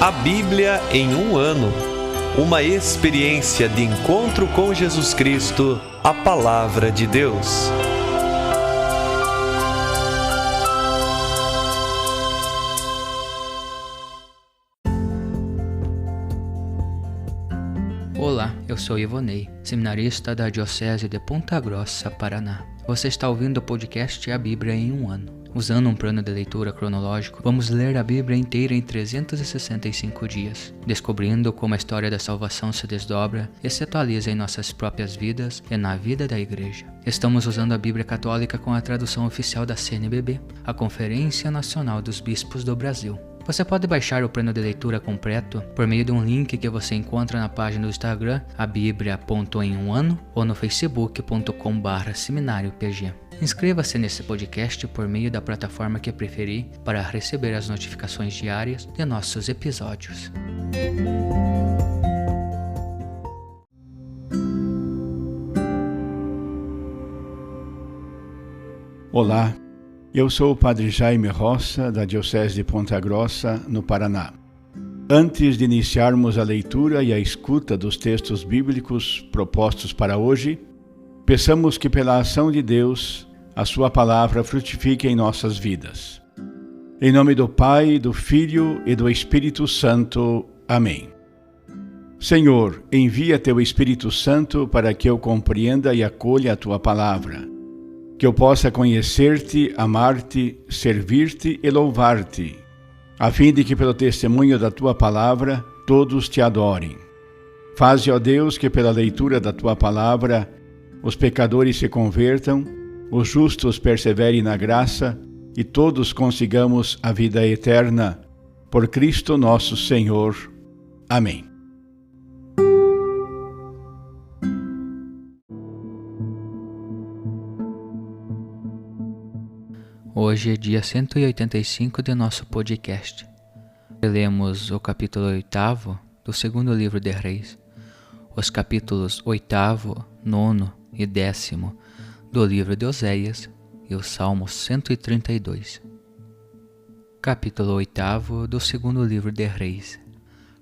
A Bíblia em um ano. Uma experiência de encontro com Jesus Cristo, a Palavra de Deus. Olá, eu sou Ivonei, seminarista da Diocese de Ponta Grossa, Paraná. Você está ouvindo o podcast A Bíblia em um ano. Usando um plano de leitura cronológico, vamos ler a Bíblia inteira em 365 dias, descobrindo como a história da salvação se desdobra e se atualiza em nossas próprias vidas e na vida da Igreja. Estamos usando a Bíblia Católica com a tradução oficial da CNBB, a Conferência Nacional dos Bispos do Brasil. Você pode baixar o plano de leitura completo por meio de um link que você encontra na página do Instagram, abiblia.emuano, ou no facebook.com/seminariopg. Inscreva-se nesse podcast por meio da plataforma que preferir para receber as notificações diárias de nossos episódios. Olá, eu sou o Padre Jaime Roça, da Diocese de Ponta Grossa, no Paraná. Antes de iniciarmos a leitura e a escuta dos textos bíblicos propostos para hoje, peçamos que pela ação de Deus, a sua palavra frutifique em nossas vidas. Em nome do Pai, do Filho e do Espírito Santo. Amém. Senhor, envia teu Espírito Santo para que eu compreenda e acolha a tua palavra, que eu possa conhecer-te, amar-te, servir-te e louvar-te, a fim de que pelo testemunho da tua palavra todos te adorem. Faze, ó Deus, que pela leitura da tua palavra os pecadores se convertam, os justos perseverem na graça e todos consigamos a vida eterna. Por Cristo nosso Senhor. Amém. Hoje é dia 185 de nosso podcast. Lemos o capítulo 8º do segundo livro de Reis, os capítulos 8º, 9º e 10º do livro de Oséias e o Salmo 132. Capítulo 8º do segundo livro de Reis.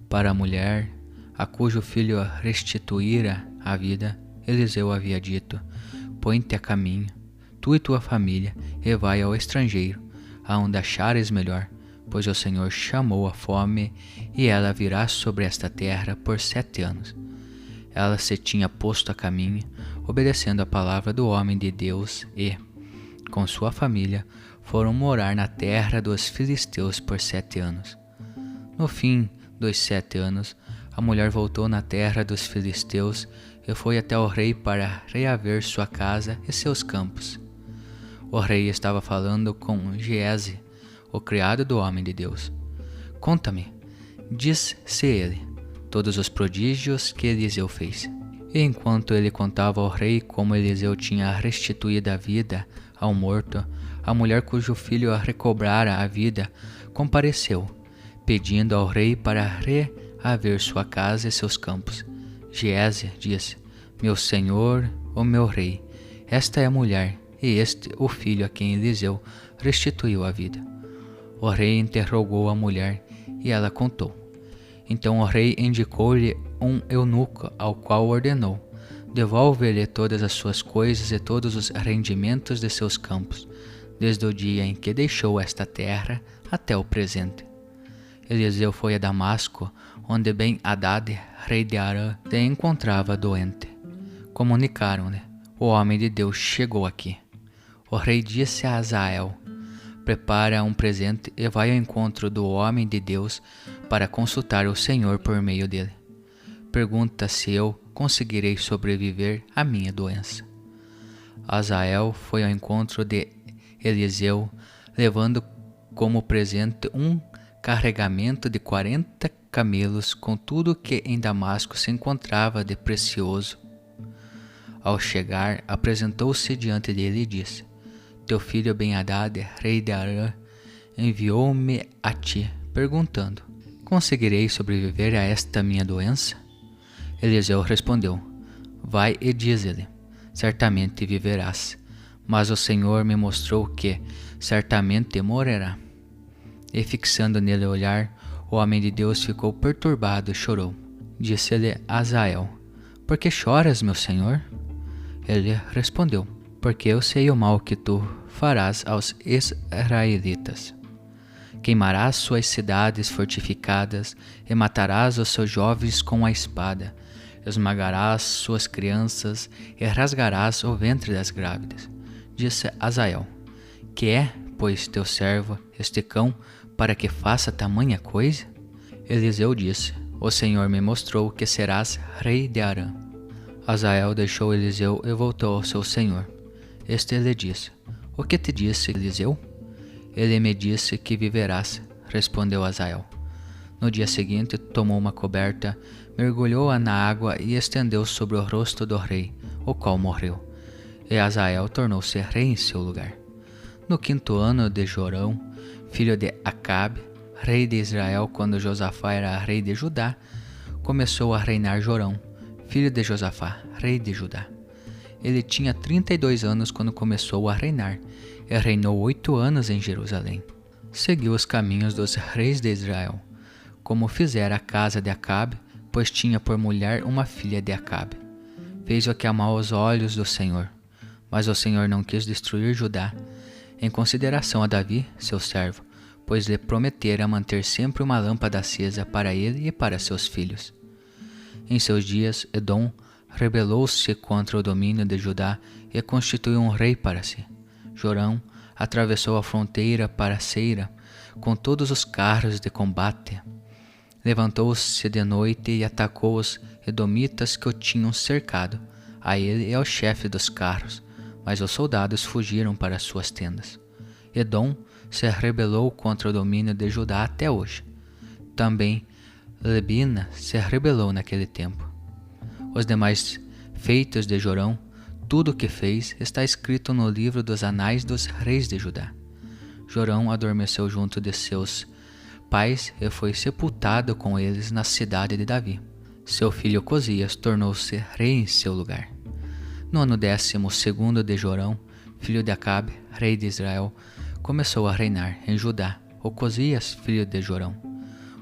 Para a mulher, a cujo filho restituíra a vida, Eliseu havia dito: põe-te a caminho, tu e tua família, e vai ao estrangeiro, aonde achares melhor, pois o Senhor chamou a fome, e ela virá sobre esta terra por 7 anos. Ela se tinha posto a caminho, obedecendo a palavra do homem de Deus, e, com sua família, foram morar na terra dos filisteus por 7 anos. No fim dos 7 anos, a mulher voltou na terra dos filisteus e foi até o rei para reaver sua casa e seus campos. O rei estava falando com Giese, o criado do homem de Deus. Conta-me, disse ele, todos os prodígios que Eliseu fez. E enquanto ele contava ao rei como Eliseu tinha restituído a vida ao morto, a mulher cujo filho recobrara a vida compareceu, pedindo ao rei para reaver sua casa e seus campos. Giese disse: meu senhor, o meu rei, esta é a mulher, e este o filho a quem Eliseu restituiu a vida. O rei interrogou a mulher, e ela contou. Então o rei indicou-lhe um eunuco, ao qual ordenou: devolve-lhe todas as suas coisas e todos os rendimentos de seus campos, desde o dia em que deixou esta terra até o presente. Eliseu foi a Damasco, onde Ben-Hadad, rei de Arã, se encontrava doente. Comunicaram-lhe: o homem de Deus chegou aqui. O rei disse a Hazael: prepara um presente e vai ao encontro do homem de Deus para consultar o Senhor por meio dele. Pergunta se eu conseguirei sobreviver à minha doença. Hazael foi ao encontro de Eliseu, levando como presente um carregamento de 40 camelos com tudo que em Damasco se encontrava de precioso. Ao chegar, apresentou-se diante dele e disse: teu filho Ben-Hadad, rei de Arã, enviou-me a ti, perguntando: conseguirei sobreviver a esta minha doença? Eliseu respondeu: vai e diz-lhe: certamente viverás, mas o Senhor me mostrou que certamente morrerá. E fixando nele o olhar, O homem de Deus ficou perturbado e chorou. Disse-lhe Azael: Por que choras, meu senhor? Ele respondeu: Porque eu sei o mal que tu farás aos israelitas. Queimarás suas cidades fortificadas e matarás os seus jovens com a espada. Esmagarás suas crianças e rasgarás o ventre das grávidas. Disse Azael: Que é, pois, teu servo, este cão, para que faça tamanha coisa? Eliseu disse: O Senhor me mostrou que serás rei de Arã. Azael deixou Eliseu e voltou ao seu senhor. Este lhe disse: O que te disse Eliseu? Ele me disse que viverás, respondeu Azael. No dia seguinte tomou uma coberta, mergulhou-a na água e estendeu sobre o rosto do rei, o qual morreu. E Azael tornou-se rei em seu lugar. No 5º ano de Jorão, filho de Acabe, rei de Israel, quando Josafá era rei de Judá, começou a reinar Jorão, filho de Josafá, rei de Judá. Ele tinha 32 anos quando começou a reinar, e reinou 8 anos em Jerusalém. Seguiu os caminhos dos reis de Israel, como fizera a casa de Acabe, pois tinha por mulher uma filha de Acabe. Fez o que amou aos olhos do Senhor, mas o Senhor não quis destruir Judá, em consideração a Davi, seu servo, pois lhe prometera manter sempre uma lâmpada acesa para ele e para seus filhos. Em seus dias, Edom rebelou-se contra o domínio de Judá e constituiu um rei para si. Jorão atravessou a fronteira para Seira com todos os carros de combate. Levantou-se de noite e atacou os edomitas que o tinham cercado, a ele e ao chefe dos carros, mas os soldados fugiram para suas tendas. Edom se rebelou contra o domínio de Judá até hoje. Também Libna se rebelou naquele tempo. Os demais feitos de Jorão, tudo o que fez, está escrito no livro dos Anais dos Reis de Judá. Jorão adormeceu junto de seus pais e foi sepultado com eles na cidade de Davi. Seu filho Cosias tornou-se rei em seu lugar. No ano 12º de Jorão, filho de Acabe, rei de Israel, começou a reinar em Judá, o Cosias, filho de Jorão.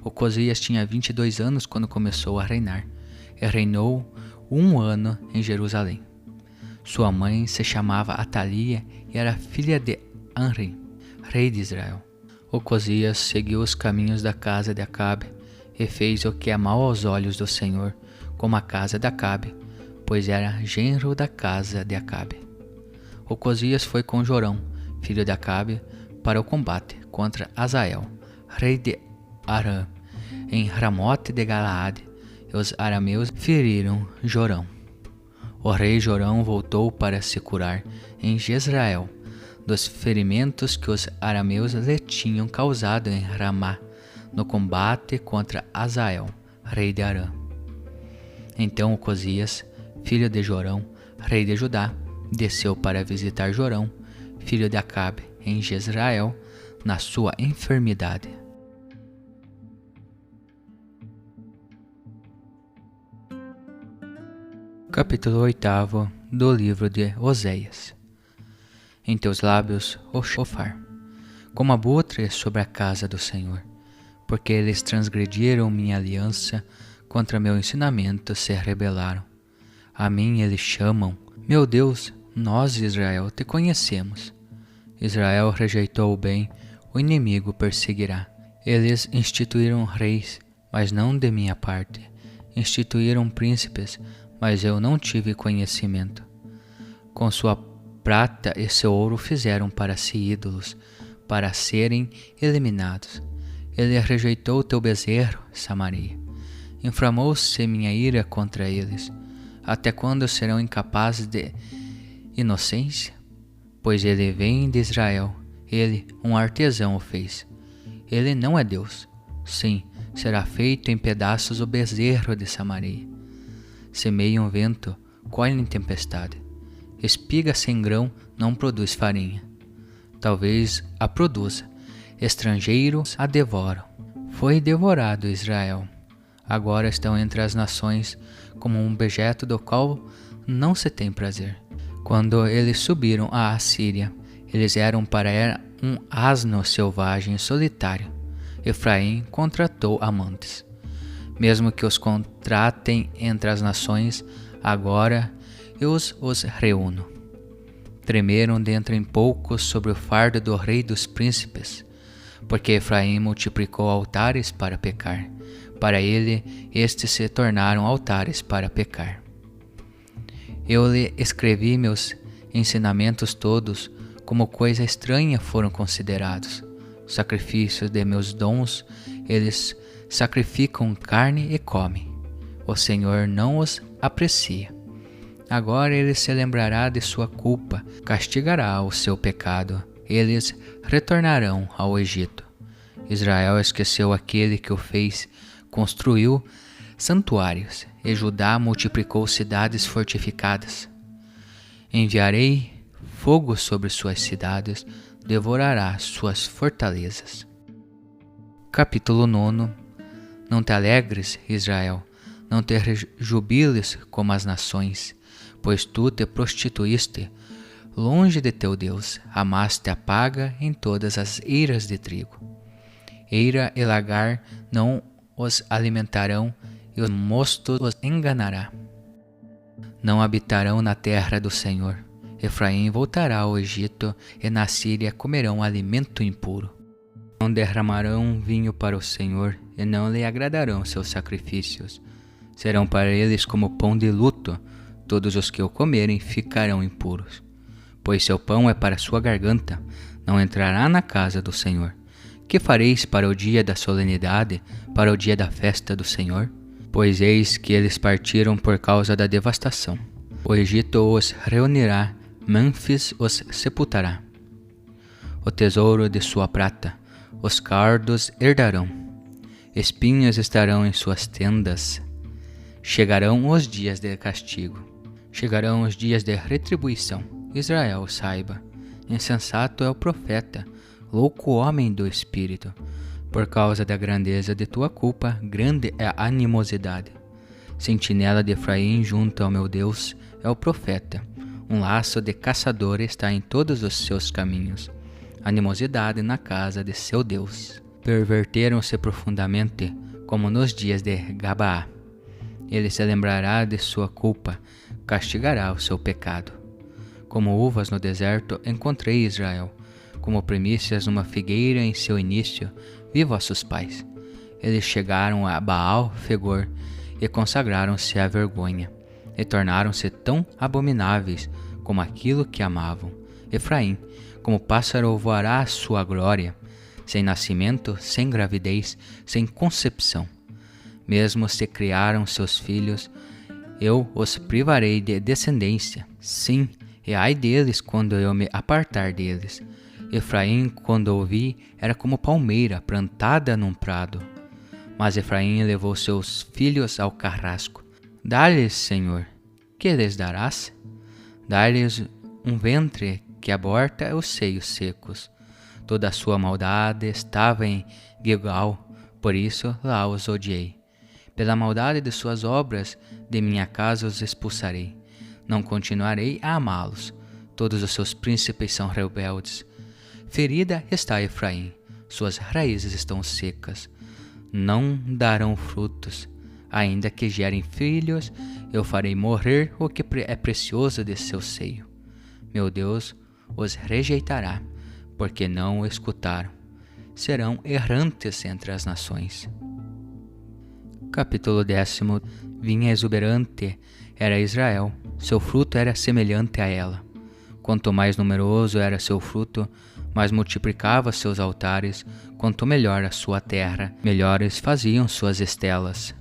O Cosias tinha 22 anos quando começou a reinar, e reinou 1 ano em Jerusalém. Sua mãe se chamava Atalia e era filha de Anri, rei de Israel. O Cosias seguiu os caminhos da casa de Acabe e fez o que é mau aos olhos do Senhor, como a casa de Acabe, pois era genro da casa de Acabe. O Cosias foi com Jorão, filho de Acabe, para o combate contra Azael, rei de Arã, em Ramote de Galaade, e os arameus feriram Jorão. O rei Jorão voltou para se curar em Jezreel dos ferimentos que os arameus lhe tinham causado em Ramá, no combate contra Azael, rei de Arã. Então o Cosias, filho de Jorão, rei de Judá, desceu para visitar Jorão, filho de Acabe, em Jezreel, na sua enfermidade. Capítulo 8 do livro de Oséias. Em teus lábios o chofar, como abutre sobre a casa do Senhor, porque eles transgrediram minha aliança, contra meu ensinamento se rebelaram. A mim eles chamam: meu Deus, nós, Israel, te conhecemos. Israel rejeitou o bem, o inimigo perseguirá. Eles instituíram reis, mas não de minha parte. Instituíram príncipes, mas eu não tive conhecimento. Com sua prata e seu ouro fizeram para si ídolos, para serem eliminados. Ele rejeitou teu bezerro, Samaria. Inflamou-se minha ira contra eles. Até quando serão incapazes de inocência? Pois ele vem de Israel, ele, um artesão, o fez. Ele não é Deus. Sim, será feito em pedaços o bezerro de Samaria. Semeia um vento, colhe em tempestade. Espiga sem grão não produz farinha. Talvez a produza. Estrangeiros a devoram. Foi devorado Israel. Agora estão entre as nações como um objeto do qual não se tem prazer. Quando eles subiram à Assíria, eles eram para ela um asno selvagem e solitário. Efraim contratou amantes. Mesmo que os contratem entre as nações, agora eu os reúno. Tremeram dentro em pouco sobre o fardo do rei dos príncipes, porque Efraim multiplicou altares para pecar. Para ele, estes se tornaram altares para pecar. Eu lhe escrevi meus ensinamentos todos, como coisa estranha foram considerados. Os sacrifícios de meus dons, eles sacrificam carne e comem. O Senhor não os aprecia. Agora ele se lembrará de sua culpa, castigará o seu pecado. Eles retornarão ao Egito. Israel esqueceu aquele que o fez, construiu santuários, e Judá multiplicou cidades fortificadas. Enviarei fogo sobre suas cidades, devorará suas fortalezas. Capítulo 9. Não te alegres, Israel, não te rejubiles como as nações, pois tu te prostituíste, longe de teu Deus, amaste a paga em todas as eiras de trigo. Eira e lagar não os alimentarão, e o mosto os enganará. Não habitarão na terra do Senhor. Efraim voltará ao Egito, e na Síria comerão alimento impuro. Não derramarão vinho para o Senhor, e não lhe agradarão seus sacrifícios. Serão para eles como pão de luto, todos os que o comerem ficarão impuros. Pois seu pão é para sua garganta, não entrará na casa do Senhor. Que fareis para o dia da solenidade, para o dia da festa do Senhor? Pois eis que eles partiram por causa da devastação. O Egito os reunirá, Mênfis os sepultará. O tesouro de sua prata, os cardos herdarão. Espinhos estarão em suas tendas. Chegarão os dias de castigo. Chegarão os dias de retribuição. Israel saiba, insensato é o profeta, louco homem do espírito. Por causa da grandeza de tua culpa, grande é a animosidade. Sentinela de Efraim junto ao meu Deus é o profeta. Um laço de caçador está em todos os seus caminhos. Animosidade na casa de seu Deus. Perverteram-se profundamente, como nos dias de Gabaá. Ele se lembrará de sua culpa, castigará o seu pecado. Como uvas no deserto encontrei Israel, como primícias numa figueira em seu início, vi vossos pais. Eles chegaram a Baal Fegor e consagraram-se à vergonha, e tornaram-se tão abomináveis como aquilo que amavam. Efraim, como pássaro voará a sua glória, sem nascimento, sem gravidez, sem concepção. Mesmo se criaram seus filhos, eu os privarei de descendência. Sim, e ai deles quando eu me apartar deles. Efraim, quando ouvi, era como palmeira plantada num prado. Mas Efraim levou seus filhos ao carrasco. Dá-lhes, Senhor, que lhes darás? Dá-lhes um ventre que aborta os seios secos. Toda a sua maldade estava em Gilgal, por isso lá os odiei. Pela maldade de suas obras, de minha casa os expulsarei. Não continuarei a amá-los. Todos os seus príncipes são rebeldes. Ferida está Efraim, suas raízes estão secas. Não darão frutos. Ainda que gerem filhos, eu farei morrer o que é precioso de seu seio. Meu Deus os rejeitará, porque não o escutaram. Serão errantes entre as nações. Capítulo 10. Vinha exuberante era Israel, seu fruto era semelhante a ela. Quanto mais numeroso era seu fruto, mais multiplicava seus altares. Quanto melhor a sua terra, melhores faziam suas estelas.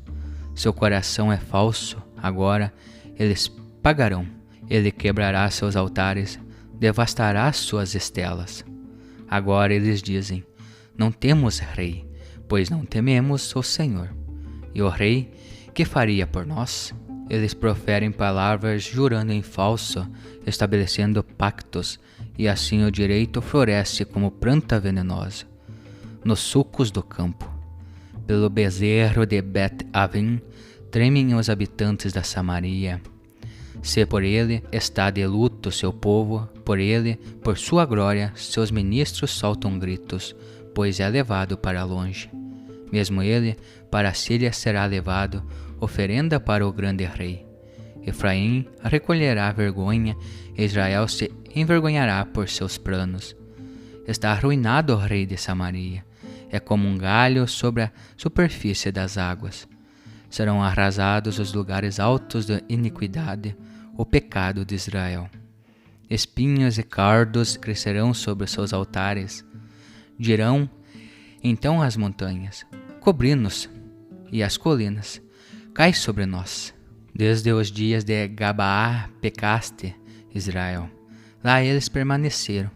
Seu coração é falso, agora eles pagarão. Ele quebrará seus altares, devastará suas estelas. Agora eles dizem: não temos rei, pois não tememos o Senhor. E o rei, que faria por nós? Eles proferem palavras jurando em falso, estabelecendo pactos, e assim o direito floresce como planta venenosa nos sulcos do campo. Pelo bezerro de Bet-Avim tremem os habitantes da Samaria. Se por ele está de luto seu povo, por ele, por sua glória, seus ministros soltam gritos. pois é levado para longe. Mesmo ele, para a Síria será levado, oferenda para o grande rei. Efraim recolherá vergonha, Israel se envergonhará por seus planos. Está arruinado o rei de Samaria, é como um galho sobre a superfície das águas. Serão arrasados os lugares altos da iniquidade, o pecado de Israel. Espinhos e cardos crescerão sobre seus altares. Dirão então as montanhas: cobri-nos, e as colinas: cai sobre nós. Desde os dias de Gabaá pecaste, Israel. Lá eles permaneceram.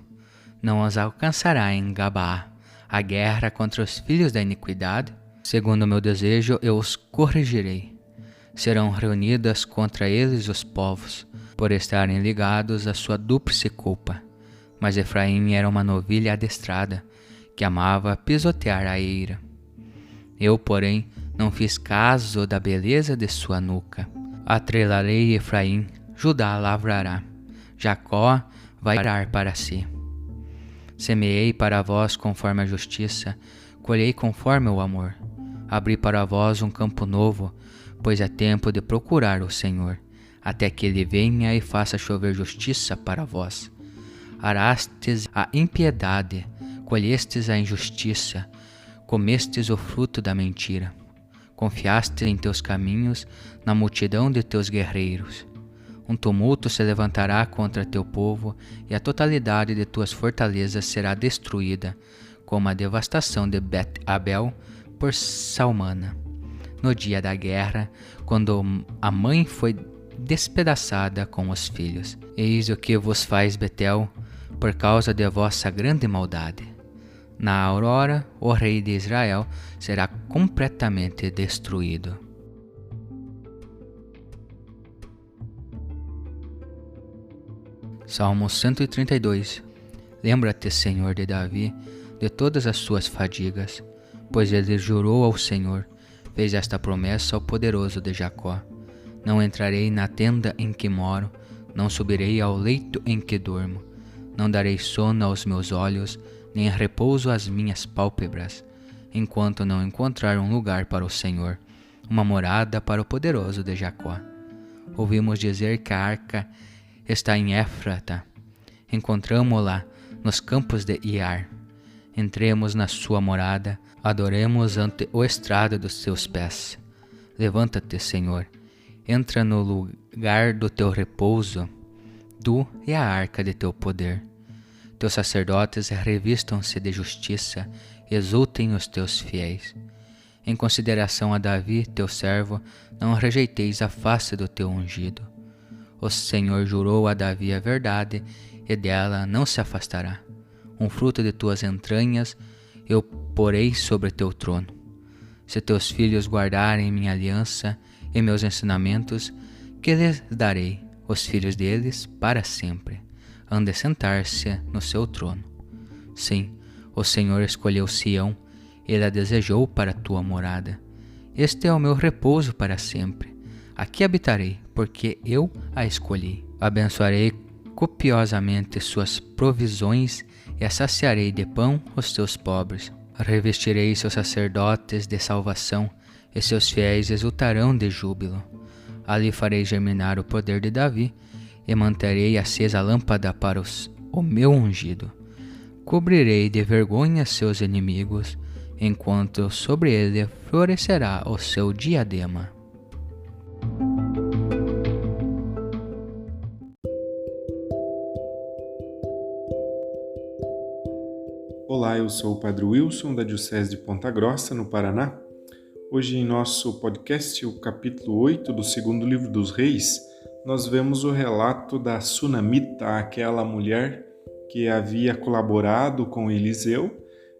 Não os alcançará em Gabaá a guerra contra os filhos da iniquidade. Segundo o meu desejo, eu os corrigirei. Serão reunidas contra eles os povos, por estarem ligados à sua dúplice culpa. Mas Efraim era uma novilha adestrada, que amava pisotear a eira. Eu, porém, não fiz caso da beleza de sua nuca. Atrelarei Efraim, Judá lavrará, Jacó vai arar para si. Semeei para vós conforme a justiça, colhei conforme o amor. Abri para vós um campo novo, pois é tempo de procurar o Senhor, até que ele venha e faça chover justiça para vós. Arastes a impiedade, colhestes a injustiça, comestes o fruto da mentira. Confiaste em teus caminhos, na multidão de teus guerreiros. Um tumulto se levantará contra teu povo, e a totalidade de tuas fortalezas será destruída, como a devastação de Bet-Abel por Salmana. No dia da guerra, quando a mãe foi despedaçada com os filhos. Eis o que vos faz Betel, por causa de vossa grande maldade. Na aurora, o rei de Israel será completamente destruído. Salmo 132. Lembra-te, Senhor, de Davi, de todas as suas fadigas, pois ele jurou ao Senhor, fez esta promessa ao poderoso de Jacó: não entrarei na tenda em que moro, não subirei ao leito em que durmo, não darei sono aos meus olhos, nem repouso às minhas pálpebras, enquanto não encontrar um lugar para o Senhor, uma morada para o poderoso de Jacó. Ouvimos dizer que a arca está em Éfrata. Encontramo-la nos campos de Iar. Entremos na sua morada, adoremos ante o estrado dos seus pés. Levanta-te, Senhor, entra no lugar do teu repouso, tu e a arca de teu poder. Teus sacerdotes revistam-se de justiça, exultem os teus fiéis. Em consideração a Davi, teu servo, não rejeiteis a face do teu ungido. O Senhor jurou a Davi a verdade, e dela não se afastará. Um fruto de tuas entranhas eu porei sobre teu trono. Se teus filhos guardarem minha aliança e meus ensinamentos, que lhes darei, os filhos deles, para sempre, hão de sentar-se no seu trono. Sim, o Senhor escolheu Sião, ele a desejou para a tua morada. Este é o meu repouso para sempre. Aqui habitarei, porque eu a escolhi. Abençoarei copiosamente suas provisões e saciarei de pão os teus pobres. Revestirei seus sacerdotes de salvação, e seus fiéis exultarão de júbilo. Ali farei germinar o poder de Davi, e manterei acesa a lâmpada para o meu ungido. Cobrirei de vergonha seus inimigos, enquanto sobre ele florescerá o seu diadema. Olá, eu sou o Padre Wilson, da Diocese de Ponta Grossa, no Paraná. Hoje, em nosso podcast, o capítulo 8 do segundo livro dos Reis, nós vemos o relato da Sunamita, aquela mulher que havia colaborado com Eliseu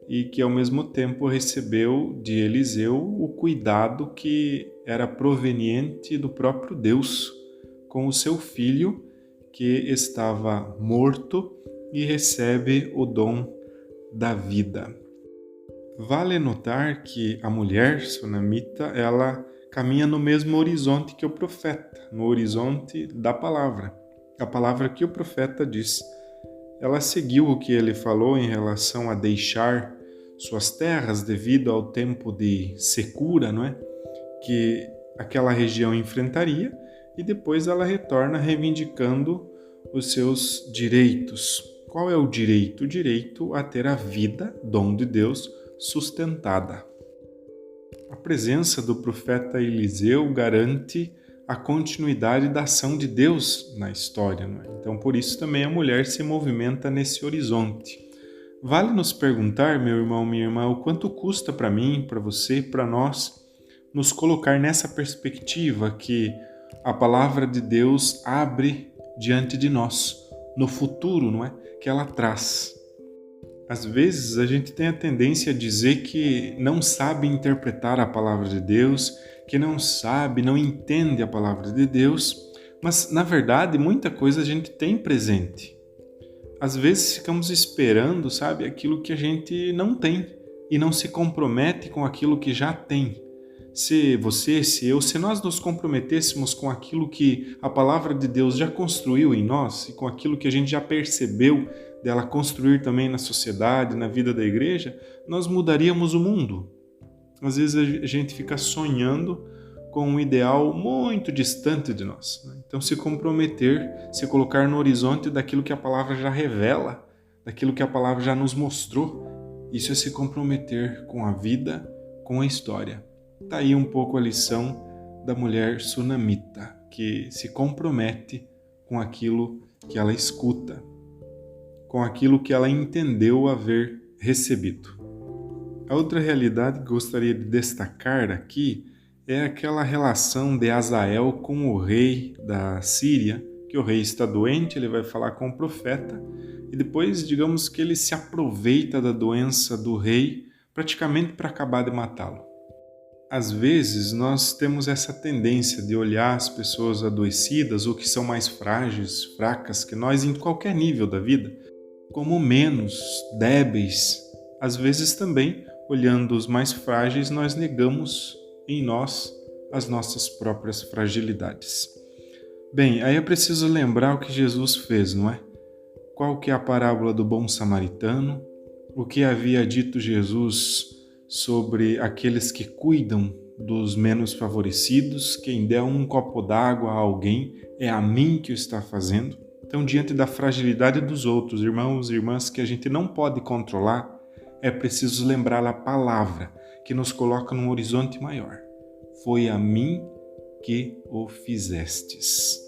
e que, ao mesmo tempo, recebeu de Eliseu o cuidado que era proveniente do próprio Deus, com o seu filho, que estava morto e recebe o dom da vida. Vale notar que a mulher sunamita, ela caminha no mesmo horizonte que o profeta, no horizonte da palavra. A palavra que o profeta diz. Ela seguiu o que ele falou em relação a deixar suas terras devido ao tempo de secura, não é? Que aquela região enfrentaria, e depois ela retorna reivindicando os seus direitos. Qual é o direito? O direito a ter a vida, dom de Deus, sustentada. A presença do profeta Eliseu garante a continuidade da ação de Deus na história, não é? Então, por isso também a mulher se movimenta nesse horizonte. Vale nos perguntar, meu irmão, minha irmã, o quanto custa para mim, para você, para nós, nos colocar nessa perspectiva que a palavra de Deus abre diante de nós, no futuro, não é? Que ela traz. Às vezes a gente tem a tendência a dizer que não sabe interpretar a palavra de Deus, que não sabe, não entende a palavra de Deus, mas na verdade muita coisa a gente tem presente. Às vezes ficamos esperando, sabe, aquilo que a gente não tem e não se compromete com aquilo que já tem. Se você, se eu, se nós nos comprometêssemos com aquilo que a palavra de Deus já construiu em nós e com aquilo que a gente já percebeu dela construir também na sociedade, na vida da igreja, nós mudaríamos o mundo. Às vezes a gente fica sonhando com um ideal muito distante de nós. Então, se comprometer, se colocar no horizonte daquilo que a palavra já revela, daquilo que a palavra já nos mostrou, isso é se comprometer com a vida, com a história. Está aí um pouco a lição da mulher sunamita, que se compromete com aquilo que ela escuta, com aquilo que ela entendeu haver recebido. A outra realidade que gostaria de destacar aqui é aquela relação de Azael com o rei da Síria, que o rei está doente, ele vai falar com o profeta, e depois, digamos que ele se aproveita da doença do rei praticamente para acabar de matá-lo. Às vezes, nós temos essa tendência de olhar as pessoas adoecidas ou que são mais frágeis, fracas que nós em qualquer nível da vida, como menos, débeis. Às vezes também, olhando os mais frágeis, nós negamos em nós as nossas próprias fragilidades. Bem, aí é preciso lembrar o que Jesus fez, não é? Qual que é a parábola do bom samaritano? O que havia dito Jesus sobre aqueles que cuidam dos menos favorecidos? Quem der um copo d'água a alguém, é a mim que o está fazendo. Então, diante da fragilidade dos outros, irmãos e irmãs, que a gente não pode controlar, é preciso lembrar a palavra que nos coloca num horizonte maior. Foi a mim que o fizestes.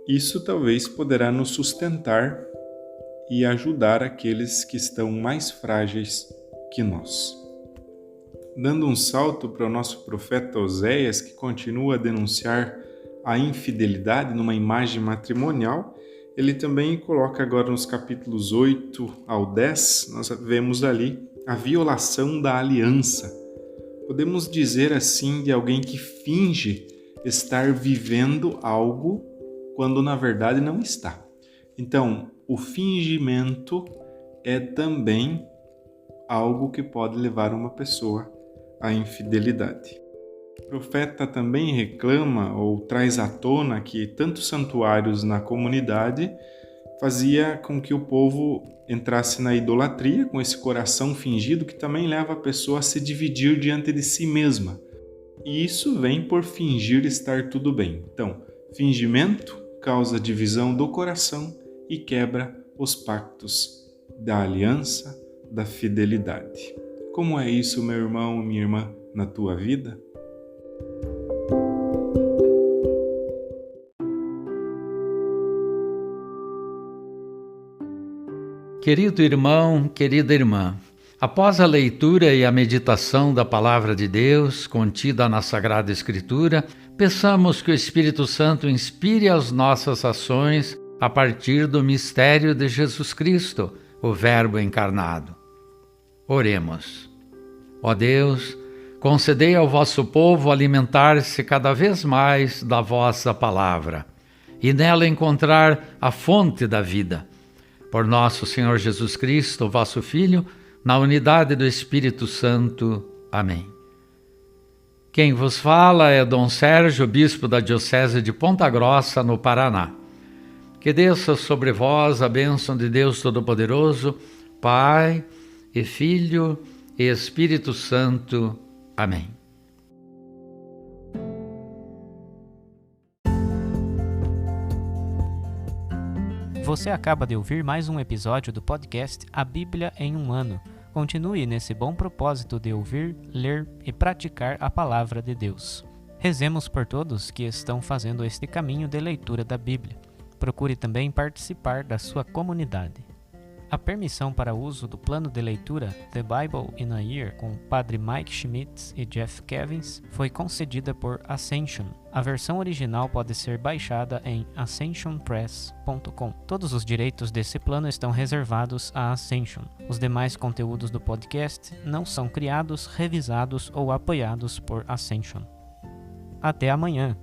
Isso talvez poderá nos sustentar e ajudar aqueles que estão mais frágeis que nós. Dando um salto para o nosso profeta Oséias, que continua a denunciar a infidelidade numa imagem matrimonial, ele também coloca agora nos capítulos 8 ao 10, nós vemos ali a violação da aliança. Podemos dizer assim de alguém que finge estar vivendo algo quando na verdade não está. Então, o fingimento é também algo que pode levar uma pessoa à infidelidade. O profeta também reclama ou traz à tona que tantos santuários na comunidade fazia com que o povo entrasse na idolatria, com esse coração fingido que também leva a pessoa a se dividir diante de si mesma. E isso vem por fingir estar tudo bem. Então, fingimento causa divisão do coração e quebra os pactos da aliança, da fidelidade. Como é isso, meu irmão e minha irmã, na tua vida? Querido irmão, querida irmã, após a leitura e a meditação da Palavra de Deus contida na Sagrada Escritura, peçamos que o Espírito Santo inspire as nossas ações a partir do mistério de Jesus Cristo, o Verbo encarnado. Oremos. Ó Deus, concedei ao vosso povo alimentar-se cada vez mais da vossa palavra e nela encontrar a fonte da vida. Por nosso Senhor Jesus Cristo, vosso Filho, na unidade do Espírito Santo. Amém. Quem vos fala é Dom Sérgio, bispo da Diocese de Ponta Grossa, no Paraná. Que desça sobre vós a bênção de Deus Todo-Poderoso, Pai e Filho e Espírito Santo. Amém. Você acaba de ouvir mais um episódio do podcast A Bíblia em um Ano. Continue nesse bom propósito de ouvir, ler e praticar a Palavra de Deus. Rezemos por todos que estão fazendo este caminho de leitura da Bíblia. Procure também participar da sua comunidade. A permissão para uso do plano de leitura The Bible in a Year com o Padre Mike Schmitz e Jeff Cavins foi concedida por Ascension. A versão original pode ser baixada em ascensionpress.com. Todos os direitos desse plano estão reservados à Ascension. Os demais conteúdos do podcast não são criados, revisados ou apoiados por Ascension. Até amanhã!